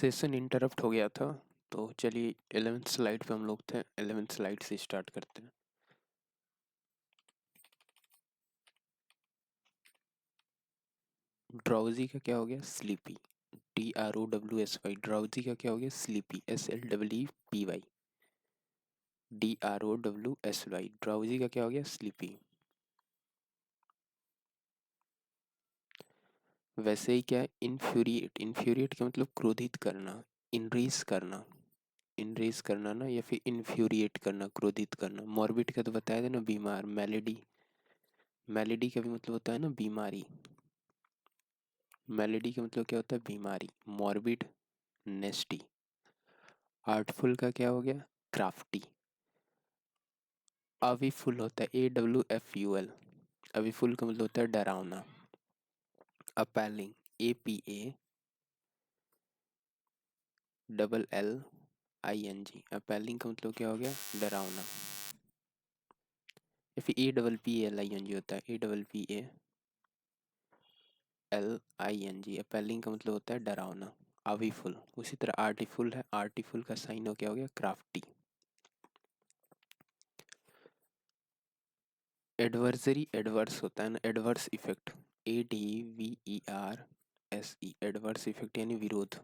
Session interrupt हो गया था। तो चलिए 11th स्लाइड पे हम लोग थे। 11th स्लाइड से स्टार्ट करते हैं। ड्राउजी का क्या हो गया? स्लीपी। DROWSY। ड्राउजी का क्या हो गया? स्लीपी। SLEEPY। DROWSY। ड्राउजी का क्या हो गया? स्लीपी। वैसे ही क्या है? इन्फ्यूरिएट। इन्फ्यूरिएट का मतलब क्रोधित करना, इनरीस करना। इनरीस करना ना, या फिर इन्फ्यूरिएट करना, क्रोधित करना। मॉर्बिड का तो बताया था ना, बीमार। मेलेडी। मेलेडी का भी मतलब होता है ना बीमारी। मेलेडी का मतलब क्या होता है? बीमारी। मॉर्बिड, नेस्टी। आर्टफुल का क्या हो गया? क्राफ्टी। अविफुल होता है AWFUL। अविफुल का मतलब होता है डरावना। अपैलिंग। APALLING। अपैलिंग का मतलब क्या हो गया? डरावना। या फिर APPALING होता है APPALING। अपैलिंग का मतलब होता है डरावना। अविफुल। उसी तरह आर्टिफुल है। आर्टिफुल का साइन हो क्या हो गया? क्राफ्टी। एडवर्सरी, एडवर्स होता है ना, adverse effect. ADVERSE। Adverse effect यानी विरोध।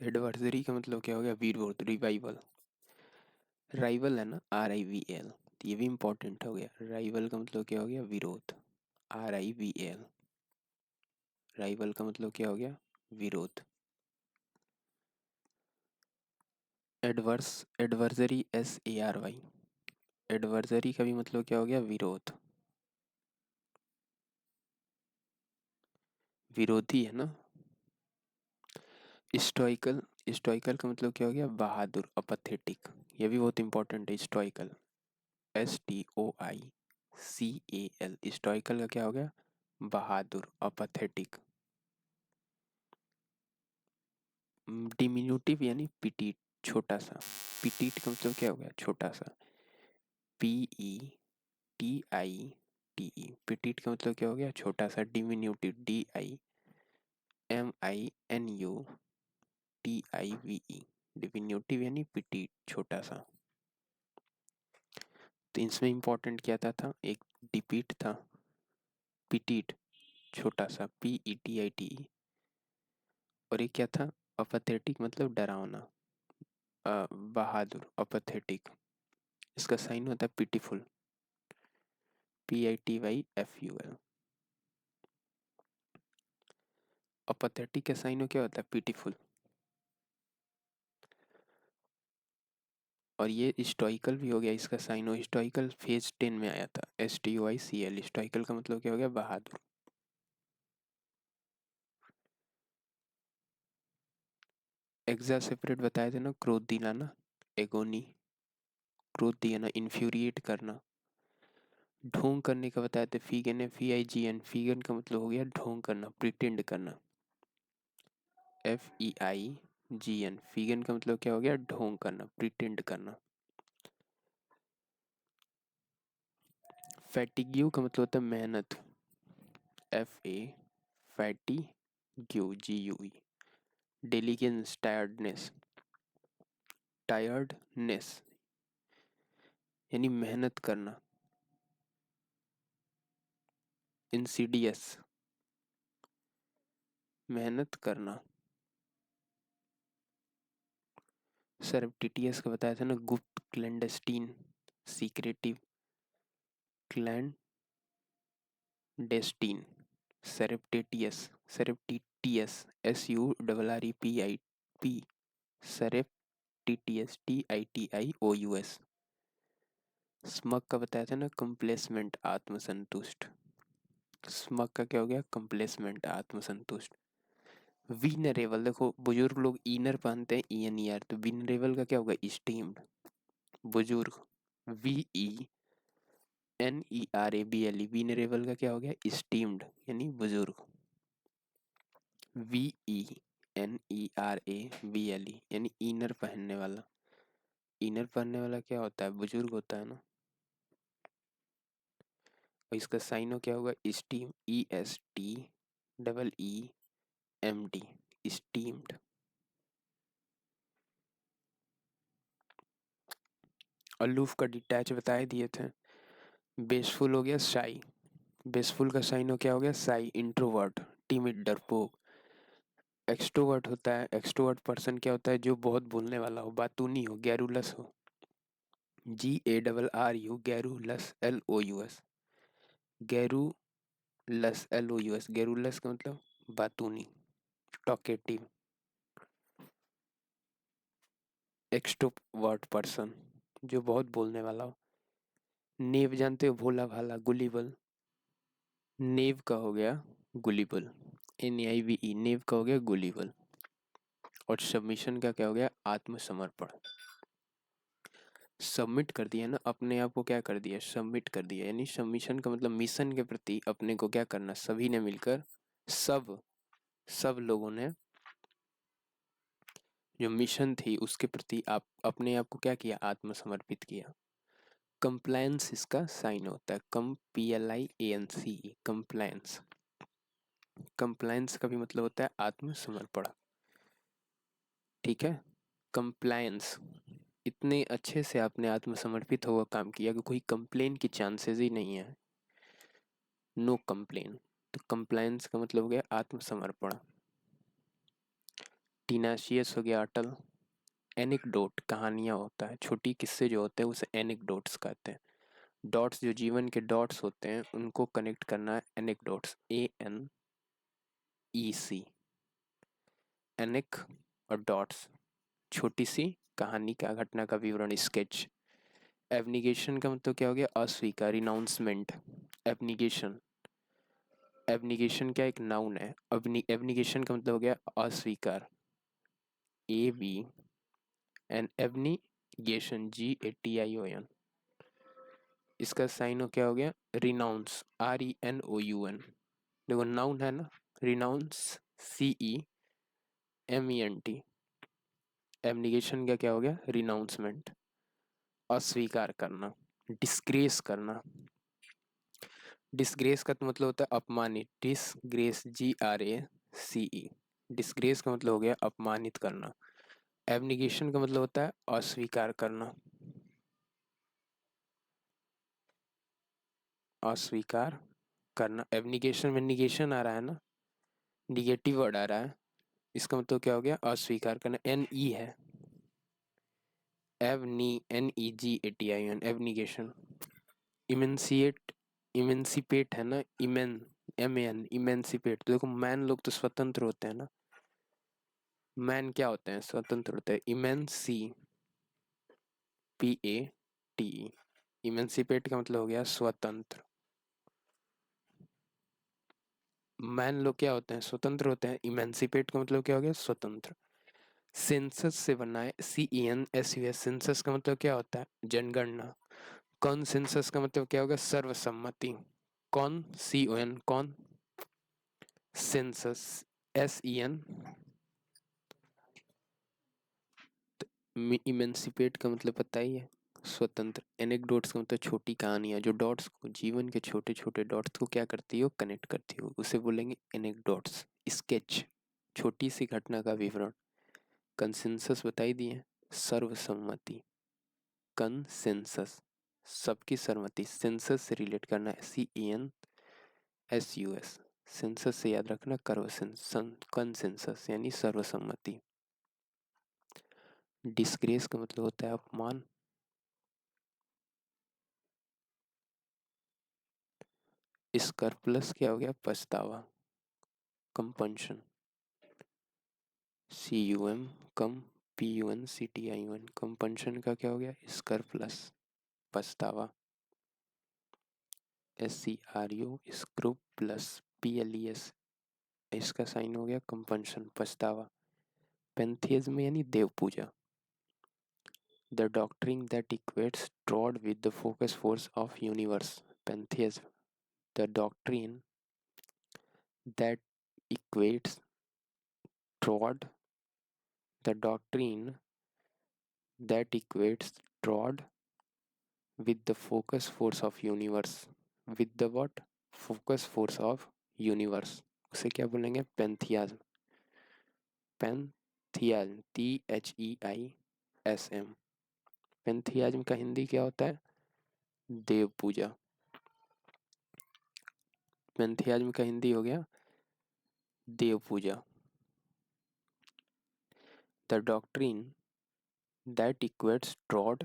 एडवर्सरी का मतलब क्या हो गया? विरोध, रिवाइवल। राइवल है ना, RIVAL। तो ये भी इंपॉर्टेंट हो गया। राइवल का मतलब क्या हो गया? विरोध। RIVAL। राइवल का मतलब क्या हो गया? विरोध। Adverse, adversary SARY। एडवर्सरी का भी मतलब क्या हो गया? विरोध। विरोधी है ना। स्टोइकल। स्टोइकल का मतलब क्या हो गया? बहादुर, अपथेटिक। ये भी बहुत इंपॉर्टेंट है। स्टोइकल STOICAL। स्टोइकल का क्या हो गया? बहादुर, अपथेटिक। डिमिन्यूटिव यानी पिटीट, छोटा सा। पिटीट का मतलब क्या हो गया? छोटा सा। PETITE। पिटीट का मतलब क्या हो गया? छोटा सा। डिमिन्यूटिव DIMINUTIVE। डिमिन्यूटिव यानी पिटीट, छोटा सा। तो इसमें इंपॉर्टेंट क्या था? एक डिपीट था, पिटीट, छोटा सा, PETITE। और ये क्या था? अपथेटिक मतलब डरावना, बहादुर, अपथेटिक। इसका साइन होता है पिटीफुल, PITYFUL। अपथेटिक का साइन क्या होता है? पिटीफुल। और ये स्टोइकल भी हो गया। इसका साइन हो, स्टोइकल फेज 10 में आया था। STOICL। स्टोइकल का मतलब क्या हो गया? बहादुर। एग्जासेपरेट बताए थे ना, क्रोध दिलाना, एगोनी। क्रोध दिलाना, इन्फ्यूरिएट करना। ढोंग करने का बताया था, फीगन है, FIGN। फीगन का मतलब हो गया ढोंग करना, प्रिटेंड करना। FEIGN। फीगन का मतलब क्या हो गया? ढोंग करना, प्रिटेंड करना। फैटिग्यू का मतलब होता है मेहनत। FA fatigue GUE। Diligence, tiredness. Tiredness यानी मेहनत करना। इंसीडियस, मेहनत करना। सरप्टिटियस का बताया था ना, गुप्त, क्लैंडस्टीन, सीक्रेटिव, क्लैंडेस्टीन। सरप्टिटियस, सरप्टिटियस SURREPIP। सरप्टिटियस TITIOUS। स्मग का बताया था ना, कंप्लेसमेंट, आत्मसंतुष्ट। स्मग का क्या हो गया? कंप्लेसमेंट, आत्मसंतुष्ट। विनरेबल, देखो बुजुर्ग लोग इनर पहनते हैं, ENER। तो विनरेबल का क्या होगा? स्टीम्ड, बुजुर्ग। VENERABLE। विनरेबल का क्या हो गया? स्टीम्ड यानी बुजुर्ग। VENERABLE यानी इनर पहनने वाला। इनर पहनने वाला क्या होता है? बुजुर्ग होता है ना। और इसका साइनो क्या होगा? Steam, ESTEEMD। स्टीम्ड। अलूफ का डिटैच बताए दिए थे। बेसफुल हो गया शाई, बेसफुल का साइन हो क्या हो गया साई, इंट्रोवर्ट, टिमिड, डरपोक। एक्सट्रोवर्ट होता है, एक्सट्रोवर्ट पर्सन क्या होता है, जो बहुत बोलने वाला हो, बातूनी हो, गैरुलस हो। GARRU, garrulous, LOUS, garrulous, LOUS, garrulous का मतलब बातूनी, टॉकेटिव। एक्सट्रोवर्ट पर्सन जो बहुत बोलने वाला हो। नेव जानते हो, भोला भाला, गुलीबल। नेव का हो गया गुलीबल, NAIVE, नेव का हो गया गुलीबल। और सबमिशन का क्या हो गया, आत्मसमर्पण। सबमिट कर दिया ना, अपने आप को क्या कर दिया, सबमिट कर दिया। यानी सबमिशन का मतलब मिशन के प्रति अपने को क्या करना, सभी ने मिलकर, सब सब लोगों ने जो मिशन थी उसके प्रति आप अपने आप को क्या किया, आत्मसमर्पित किया। कंप्लायंस इसका साइन होता है, COMPLIANCE, कंप्लायंस। कंप्लायंस का भी मतलब होता है आत्मसमर्पण। ठीक है, कंप्लायंस, इतने अच्छे से आपने आत्मसमर्पित होकर काम किया कि कोई कंप्लेन की चांसेस ही नहीं है, नो कंप्लेन। तो कंप्लायंस का मतलब हो गया आत्मसमर्पण। टीनाशियस हो गया अटल। एनेक्डोट, कहानियाँ होता है, छोटी किस्से जो होते हैं उसे एनेक्डोट्स कहते हैं। डॉट्स, जो जीवन के डॉट्स होते हैं उनको कनेक्ट करना है, एनेक्डोट्स, ANEC। एनेक और डॉट्स, छोटी सी कहानी का, घटना का विवरण, स्केच। एब्निगेशन का मतलब क्या हो गया, अस्वीकार, रिनाउंसमेंट। एब्निगेशन, एब्निगेशन क्या एक नाउन है, एब्निगेशन का मतलब हो गया अस्वीकार, ABN, एब्निगेशन, GATION। इसका साइन हो क्या हो गया, रिनाउंस, RENOUN। देखो नाउन है ना, रिनाउंस, CEMENT। एब्निगेशन का क्या हो गया, रिनाउंसमेंट, अस्वीकार करना, डिस्ग्रेस करना। डिस्ग्रेस का तो मतलब होता है अपमानित, डिसग्रेस, GRACE। डिस्ग्रेस का मतलब हो गया अपमानित करना। एब्निगेशन का मतलब होता है अस्वीकार करना, अस्वीकार करना। एब्निगेशन में निगेशन आ रहा है ना, निगेटिव वर्ड आ रहा है, इसका मतलब क्या हो गया, अस्वीकार करना। NE है, NEGATION, एब्निगेशन। इमेंसिएट, इमेंसिपेट है ना, MAN, इमेंसिपेट। तो देखो मैन लोग तो स्वतंत्र होते हैं ना, मैन क्या होते हैं, स्वतंत्र होते हैं। PATE, इमेंसिपेट का मतलब हो गया स्वतंत्र। मैन लोग क्या होते हैं, स्वतंत्र होते हैं। इमेंसिपेट का मतलब क्या हो गया, स्वतंत्र। सेंसस से बना है, CENSUS। सेंसस का मतलब क्या होता है, जनगणना। कॉन्सेंसस का मतलब क्या होगा, सर्वसम्मति। CON, कौन, सेंसस, SEN। इमेंसिपेट का मतलब पता ही है, स्वतंत्र। एनेक्डोट्स का मतलब छोटी कहानियाँ, जो डॉट्स को, जीवन के छोटे छोटे डॉट्स को क्या करती हो, कनेक्ट करती हो, उसे बोलेंगे एनेक्डोट्स। स्केच, छोटी सी घटना का विवरण। कंसेंसस बताई दिए, सर्वसम्मति। कंसेंसस, सबकी सहमति। सेंसस से रिलेट करना है, CENSUS। सेंसस से याद रखना, कंसेंसस यानी सर्वसम्मति। डिस्ग्रेस का मतलब होता है अपमान। स्कर प्लस क्या हो गया, पछतावा, कंपंशन। CUM, कम, PUNCTION, कंपंशन का क्या हो गया, स्कर प्लस, पछतावा। SCRU, स्क्रू प्लस, PLES, इसका साइन हो गया कंपंशन, पछतावा। पैंथियज्म यानी देव पूजा। The doctrine that equates Trod with the focus force of universe, pantheism. The doctrine that equates Trod, the doctrine that equates Trod with the focus force of universe. With the what? Focus force of universe. उसे क्या बोलेंगे, पैंथियाज्म। पैंथियाज्म, THEISM। पैंथियाज्म का हिंदी क्या होता है? देव पूजा। पैंथियाज्म का हिंदी हो गया देव पूजा। The doctrine that equates trod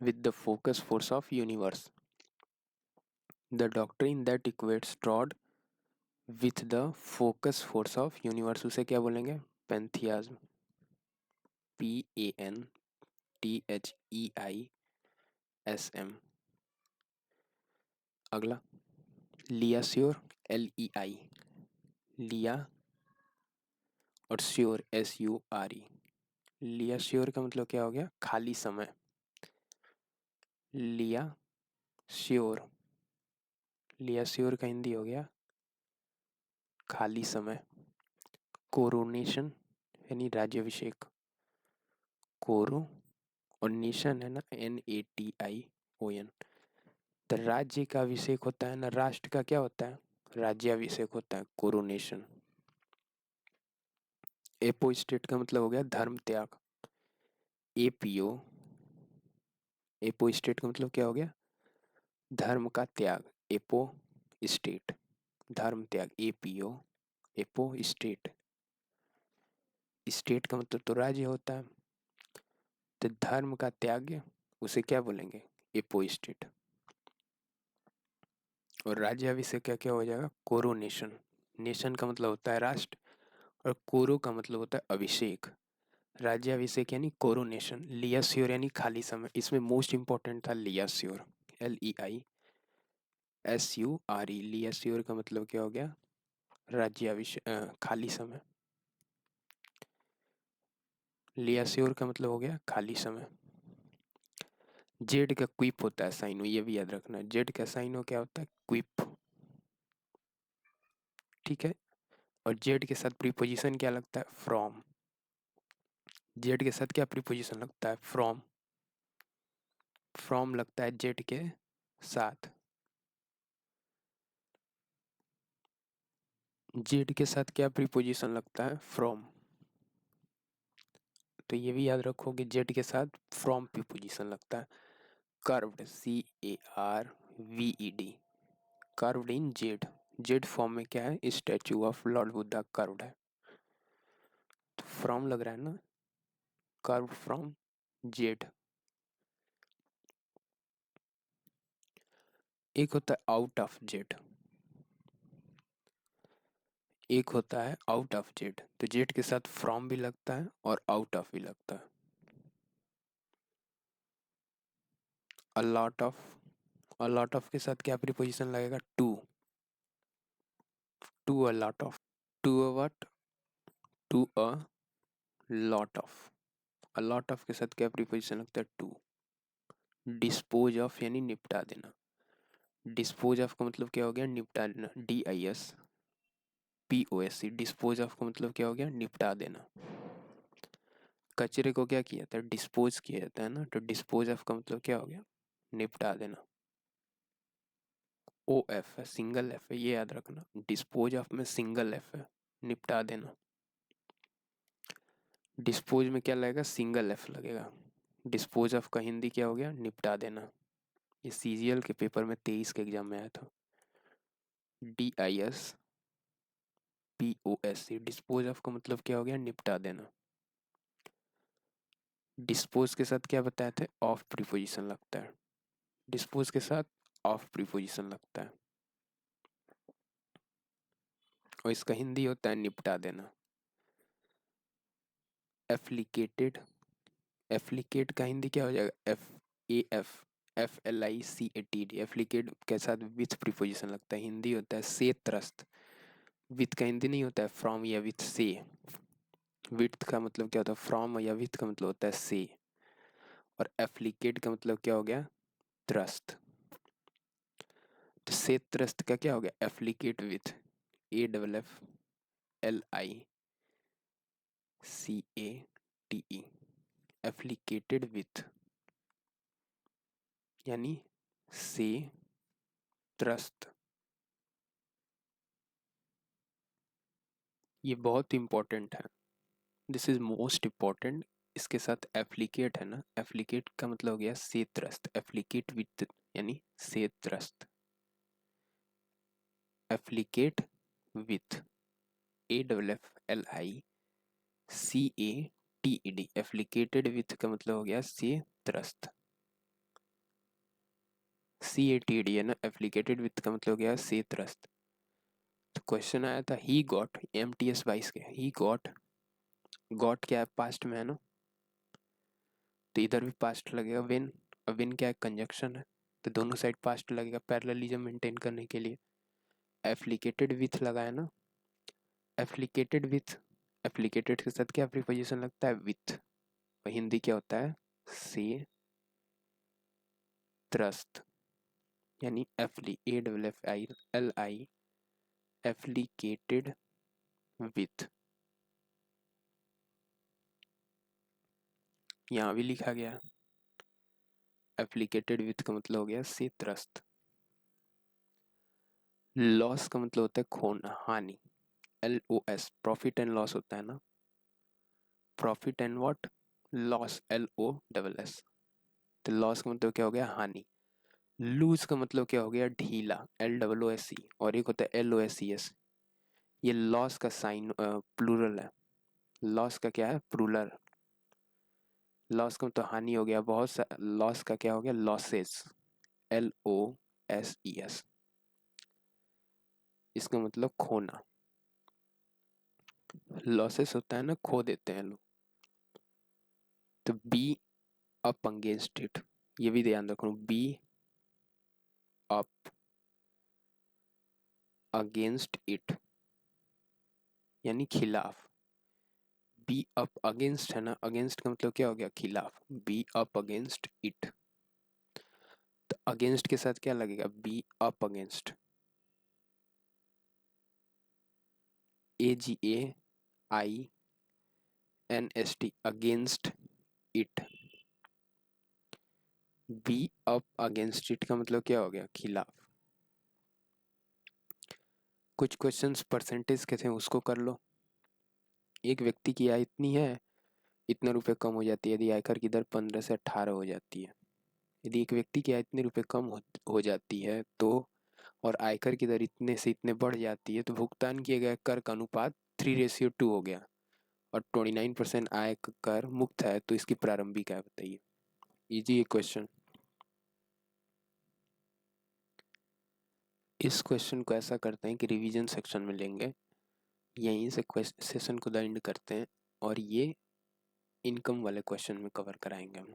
with the focus force of universe. The doctrine that equates Trod with the focus force of universe, उसे क्या बोलेंगे? पैंथियाज्म। PANTHEISM। अगला लियाश्योर, LEI, लिया और श्योर SURE। लियाश्योर का मतलब क्या हो गया? खाली समय। लिया श्योर, लियाश्योर का हिंदी हो गया खाली समय। कोरोनेशन यानी राज्याभिषेक। कोरो और नेशन है ना, NATION। तो राज्य का अभिषेक होता है ना, राष्ट्र का क्या होता है? राज्याभिषेक होता है, कोरोनेशन। एपोस्टेट का मतलब हो गया धर्म त्याग। APO, एपोस्टेट का मतलब क्या हो गया? धर्म का त्याग। एपो स्टेट, धर्म त्याग। APO, apo state. स्टेट का मतलब तो राज्य होता है, तो धर्म का त्याग उसे क्या बोलेंगे? Apo state. और राज्याभिषेक क्या क्या हो जाएगा? कोरोनेशन। नेशन का मतलब होता है राष्ट्र, और कोरो का मतलब होता है अभिषेक। राज्याभिषेक यानी कोरोनेशन। लियाश्योर यानी खाली समय। इसमें मोस्ट इंपॉर्टेंट था लियाश्योर, LEISURE। लियाश्योर का मतलब क्या हो गया? राज्याभिषेक, खाली समय। लियाश्योर का मतलब हो गया खाली समय। जेड का क्विप होता है साइनो, ये भी याद रखना। जेड का साइनो क्या होता है? क्विप। ठीक है। और जेड के साथ प्रीपोजिशन क्या लगता है? फ्रॉम। जेड के साथ क्या प्रीपोजिशन लगता है? फ्रॉम। फ्रॉम लगता है जेड के साथ। जेड के साथ क्या प्रीपोजिशन लगता है? फ्रॉम। तो ये भी याद रखो कि जेड के साथ फ्रॉम प्रीपोजिशन लगता है। कर्व्ड, CARVED, कर्व्ड इन जेड। जेड फॉर्म में क्या है? Statue of Lord Buddha curved है, तो फ्रॉम लग रहा है ना, कर्व्ड फ्रॉम जेड। एक होता है आउट ऑफ जेड, एक होता है आउट ऑफ जेड। तो जेड के साथ फ्रॉम भी लगता है और आउट ऑफ भी लगता है। A lot of, a lot of के साथ क्या प्रीपोजिशन लगेगा? To. To a lot of. To a what? To a lot of. A lot of के साथ क्या प्रीपोजिशन लगता है? टू। डिस्पोज ऑफ यानी निपटा देना। डिस्पोज ऑफ का मतलब क्या हो गया? निपटा देना। DISPOSE, डिस्पोज ऑफ का मतलब क्या हो गया? निपटा देना। कचरे को क्या किया जाता है? डिस्पोज किया जाता है ना, तो डिस्पोज ऑफ का मतलब क्या हो गया? निपटा देना। OF है, सिंगल F है, ये याद रखना। डिस्पोज ऑफ में सिंगल F है, निपटा देना। डिस्पोज में क्या लगेगा? सिंगल F लगेगा। डिस्पोज ऑफ का हिंदी क्या हो गया? निपटा देना। ये CGL के पेपर में 23 के एग्जाम में आया था। DISPOSE, डिस्पोज ऑफ का मतलब क्या हो गया? निपटा देना। डिस्पोज के साथ क्या बताए थे? ऑफ प्रीपोजिशन लगता है। डिस्पोज के साथ ऑफ प्रीपोजिशन लगता है, और इसका हिंदी होता है निपटा देना। एफ्लिकेटेड, एफ्लिकेट का हिंदी क्या हो जाएगा? FAFFLICATD। एफ्लिकेट के साथ विथ प्रीपोजिशन लगता है, हिंदी होता है से त्रस्त। विथ का हिंदी नहीं होता है फ्रॉम या विथ से। विथ का मतलब क्या होता है? फ्रॉम या विथ का मतलब होता है से। और एफ्लिकेट का मतलब क्या हो गया? त्रस्त। तो से त्रस्त का क्या हो गया? एफ्लिकेट विथ, AFFLICATE, एफ्लिकेटेड विथ यानी से त्रस्त। ये बहुत इंपॉर्टेंट है, दिस इज मोस्ट इंपॉर्टेंट। इसके साथ एप्लीकेट है ना, एप्लीकेट का मतलब हो गया से त्रस्त, एप्लीकेट विथ यानी से त्रस्त, एप्लीकेट विथ, AFFLICATED, एप्लीकेटेड विथ का मतलब हो गया से त्रस्त, CATD है ना, एप्लीकेटेड विथ का मतलब हो गया से त्रस्त। तो क्वेश्चन आया था ही गॉट, MTS 22 के, ही गॉट क्या है, पास्ट में है ना, तो इधर भी पास्ट लगेगा वेन, अब वेन क्या है, कंजक्शन है, तो दोनों साइड पास्ट लगेगा पैरेललिज्म मेंटेन करने के लिए। एप्लीकेटेड विथ लगा है ना, एप्लीकेटेड विथ, एप्लीकेटेड के साथ क्या प्रीपोजिशन लगता है, विथ, और हिंदी क्या होता है, से त्रस्त, यानी AFFLI एप्लीकेटेड विथ, यहाँ भी लिखा गया एप्लीकेटेड विथ का मतलब हो गया से त्रस्त। लॉस का मतलब होता है खोना, हानि, LOS, प्रॉफिट एंड लॉस होता है ना, profit and what, loss, LOSS, तो लॉस का मतलब क्या हो गया, हानि। लूज का मतलब क्या हो गया, ढीला, LOOSE, और एक होता है LOSES, ये लॉस का साइन प्लूरल है, लॉस का क्या है, प्लूरल, लॉस का मतलब हानि हो गया, बहुत सा लॉस का क्या हो गया, लॉसेस, LOSES, इसका मतलब खोना, लॉसेस होता है ना, खो देते हैं लोग। तो बी अप अगेंस्ट इट, ये भी ध्यान रखो, बी अप अगेंस्ट इट यानी खिलाफ, बी अप अगेंस्ट है ना, अगेंस्ट का मतलब क्या हो गया, खिलाफ, बी अप अगेंस्ट इट, तो अगेंस्ट के साथ क्या लगेगा, be up against, AGAINST, against it, be up against it का मतलब क्या हो गया, खिलाफ। कुछ क्वेश्चंस परसेंटेज के थे, उसको कर लो। एक व्यक्ति की आय इतनी है, इतने रुपए कम हो जाती है यदि आयकर की दर 15 से 18 हो जाती है। यदि एक व्यक्ति की आय इतने रुपए कम हो जाती है तो, और आयकर की दर इतने से इतने बढ़ जाती है, तो भुगतान किए गए कर का अनुपात 3:2 हो गया, और 29% आय कर मुक्त है, तो इसकी प्रारंभिक आय बताइए। इजी ये क्वेश्चन। इस क्वेश्चन को ऐसा करते हैं कि रिवीजन सेक्शन में लेंगे, यहीं से सेशन को एंड करते हैं, और ये इनकम वाले क्वेश्चन में कवर कराएंगे हम।